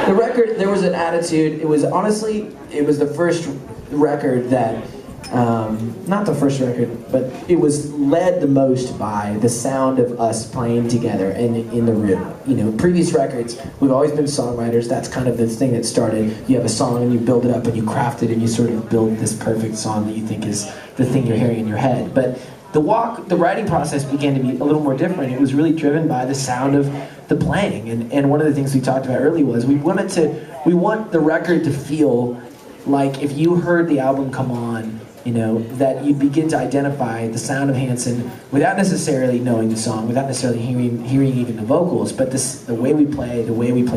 The record, there was an attitude. It was honestly, it was the first record that, not the first record, but it was led the most by the sound of us playing together and in the room. You know, previous records, we've always been songwriters. That's kind of the thing that started. You have a song and you build it up and you craft it and you sort of build this perfect song that you think is the thing you're hearing in your head. But the writing process began to be a little more different. It was really driven by the sound of the playing. And one of the things we talked about earlier was we want the record to feel like if you heard the album come on, you know, that you begin to identify the sound of Hanson without necessarily knowing the song, without necessarily hearing even the vocals, but the way we play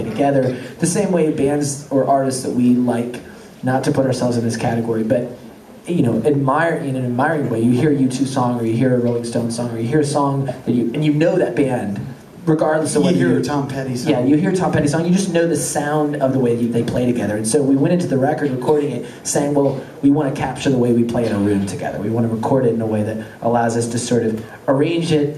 together, the same way bands or artists that we like, not to put ourselves in this category, but you know, admire in an admiring way. You hear a U2 song, or you hear a Rolling Stones song, or you hear a song that you know that band, regardless of whether you hear a Tom Petty song. Yeah, you hear a Tom Petty song, you just know the sound of the way they play together. And so we went into the record recording it saying, well, we want to capture the way we play in a room together. We want to record it in a way that allows us to sort of arrange it,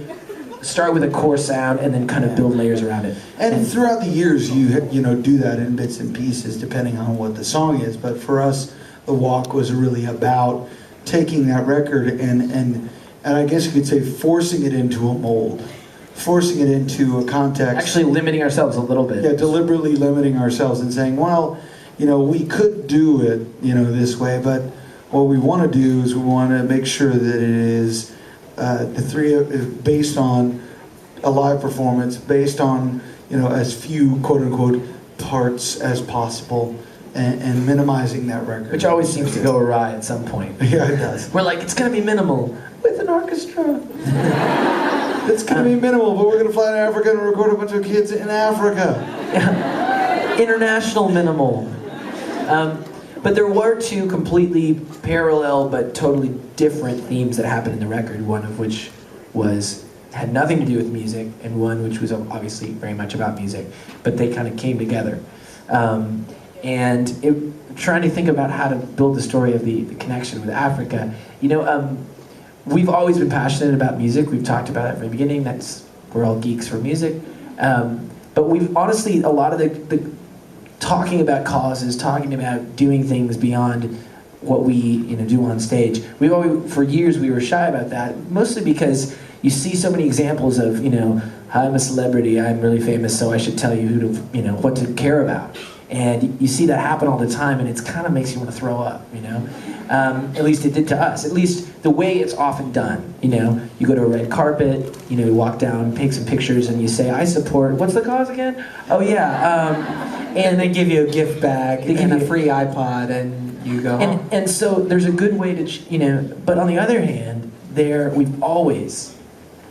start with a core sound, and then kind of build layers around it. And throughout the years, you know, do that in bits and pieces, depending on what the song is. But for us, The Walk was really about taking that record and I guess you could say forcing it into a mold. Forcing it into a context. Actually limiting ourselves a little bit. Yeah, deliberately limiting ourselves and saying, well, you know, we could do it, you know, this way, but what we want to do is we want to make sure that it is based on a live performance, based on, you know, as few quote-unquote parts as possible, and minimizing that record. Which always seems to go awry at some point. Yeah, it does. We're like, it's going to be minimal with an orchestra. It's going to be minimal, but we're going to fly to Africa and record a bunch of kids in Africa. Yeah. International minimal. But there were two completely parallel but totally different themes that happened in the record, one of which had nothing to do with music, and one which was obviously very much about music, but they kind of came together. Trying to think about how to build the story of the connection with Africa, you know, we've always been passionate about music. We've talked about it from the beginning. We're all geeks for music. But we've honestly, a lot of the talking about causes, talking about doing things beyond what we do on stage. For years we were shy about that, mostly because you see so many examples of, you know, I'm a celebrity, I'm really famous, so I should tell you what to care about. And you see that happen all the time, and it kind of makes you want to throw up, you know? At least it did to us. At least the way it's often done, you know? You go to a red carpet, you know, you walk down, take some pictures, and you say, I support, what's the cause again? Oh yeah, and they give you a gift bag and a free iPod, and you go home. And so there's a good way to, you know, but on the other hand, we've always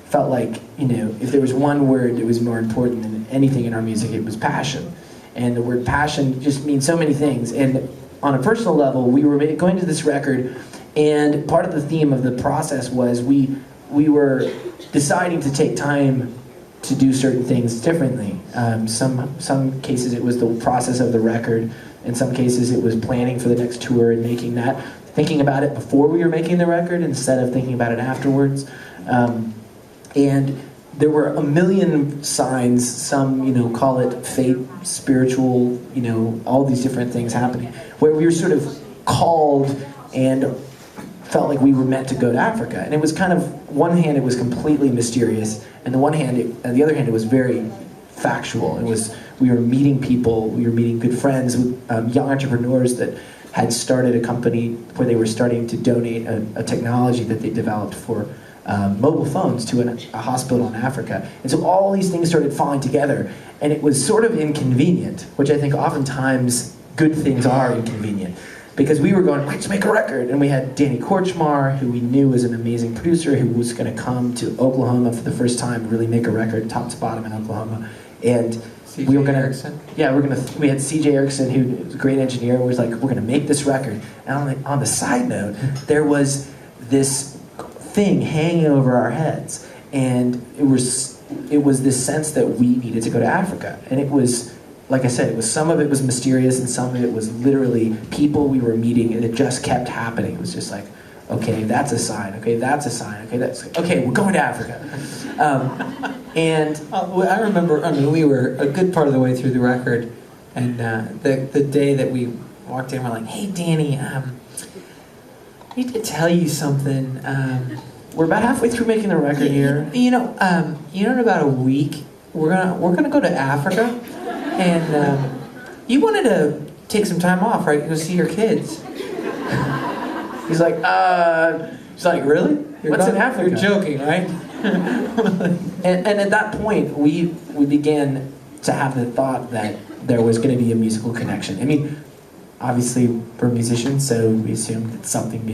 felt like, you know, if there was one word that was more important than anything in our music, it was passion. And the word passion just means so many things. And on a personal level, we were going to this record, and part of the theme of the process was we were deciding to take time to do certain things differently. Some cases it was the process of the record. In some cases it was planning for the next tour and making that, thinking about it before we were making the record instead of thinking about it afterwards. And there were a million signs, some, you know, call it fate, spiritual, you know, all these different things happening, where we were sort of called and felt like we were meant to go to Africa. And it was kind of, one hand it was completely mysterious, and on the other hand it was very factual. We were meeting people, we were meeting good friends with young entrepreneurs that had started a company where they were starting to donate a technology that they developed for mobile phones to a hospital in Africa. And so all these things started falling together, and it was sort of inconvenient, which I think oftentimes good things are inconvenient, because we were going, let's make a record, and we had Danny Korchmar, who we knew was an amazing producer, who was going to come to Oklahoma for the first time, really make a record, top to bottom in Oklahoma, and we were gonna, we had C.J. Erickson, who was a great engineer, and was like, we're gonna make this record. And on the side note, there was this thing hanging over our heads, and it was this sense that we needed to go to Africa. And it was, like I said, some of it was mysterious, and some of it was literally people we were meeting, and it just kept happening. It was just like, okay, that's a sign, okay, that's a sign, okay, we're going to Africa. I remember, we were a good part of the way through the record, And the day that we walked in, we're like, "Hey, Danny, I need to tell you something. We're about halfway through making the record here. You know, in about a week, we're gonna go to Africa, and you wanted to take some time off, right? Go see your kids." He's like, really? What's in Africa? You're joking, right? And at that point, we began to have the thought that there was going to be a musical connection. I mean, obviously we're musicians, so we assumed that something